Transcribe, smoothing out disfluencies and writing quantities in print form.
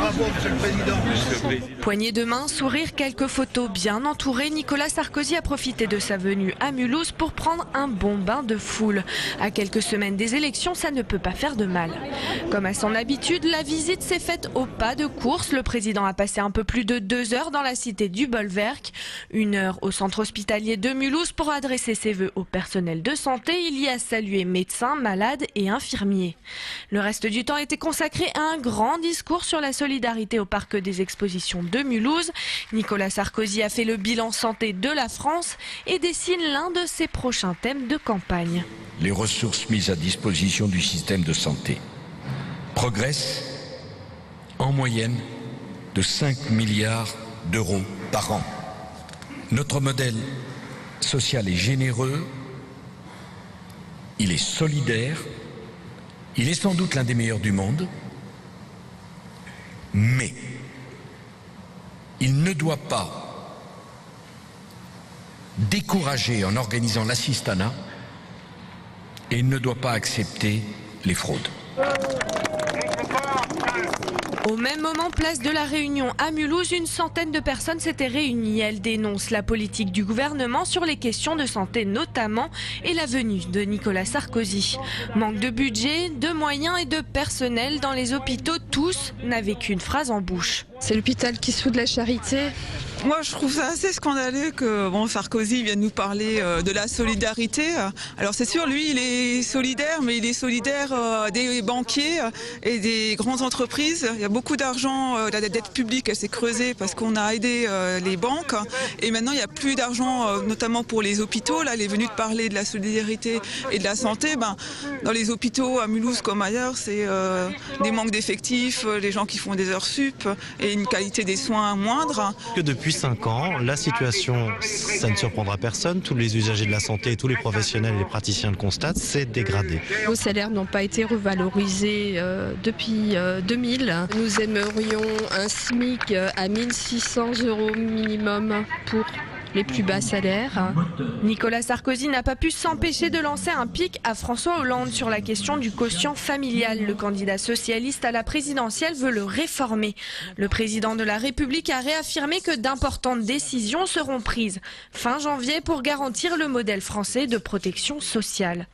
Bravo, Monsieur le Président. Poignée de main, sourire, quelques photos bien entourées, Nicolas Sarkozy a profité de sa venue à Mulhouse pour prendre un bon bain de foule. À quelques semaines des élections, ça ne peut pas faire de mal. Comme à son habitude, la visite s'est faite au pas de course. Le président a passé un peu plus de 2 heures dans la cité du Bolwerk, 1 heure au centre hospitalier de Mulhouse pour adresser ses vœux au personnel de santé. Il y a salué médecins, malades et infirmiers. Le reste du temps était consacré à un grand discours sur la solidarité au parc des expositions de Mulhouse. Nicolas Sarkozy a fait le bilan santé de la France et dessine l'un de ses prochains thèmes de campagne. Les ressources mises à disposition du système de santé progressent en moyenne de 5 milliards d'euros par an. Notre modèle social est généreux, il est solidaire, il est sans doute l'un des meilleurs du monde, mais il ne doit pas décourager en organisant l'assistanat et il ne doit pas accepter les fraudes. Au même moment, place de la Réunion à Mulhouse, une centaine de personnes s'étaient réunies. Elles dénoncent la politique du gouvernement sur les questions de santé notamment et la venue de Nicolas Sarkozy. Manque de budget, de moyens et de personnel dans les hôpitaux, tous n'avaient qu'une phrase en bouche. C'est l'hôpital qui soude la charité. Moi, je trouve ça assez scandaleux que Sarkozy vienne nous parler de la solidarité. Alors c'est sûr, lui, il est solidaire, mais il est solidaire des banquiers et des grandes entreprises. Il y a beaucoup d'argent, la dette publique, elle s'est creusée parce qu'on a aidé les banques. Et maintenant, il n'y a plus d'argent, notamment pour les hôpitaux. Là, il est venu de parler de la solidarité et de la santé. Dans les hôpitaux, à Mulhouse comme ailleurs, c'est des manques d'effectifs, les gens qui font des heures sup et une qualité des soins moindre. Que depuis 5 ans, la situation, ça ne surprendra personne, tous les usagers de la santé, tous les professionnels et les praticiens le constatent, c'est dégradé. Nos salaires n'ont pas été revalorisés depuis 2000. Nous aimerions un SMIC à 1 600 € minimum pour les plus bas salaires. Nicolas Sarkozy n'a pas pu s'empêcher de lancer un pic à François Hollande sur la question du quotient familial. Le candidat socialiste à la présidentielle veut le réformer. Le président de la République a réaffirmé que d'importantes décisions seront prises fin janvier pour garantir le modèle français de protection sociale.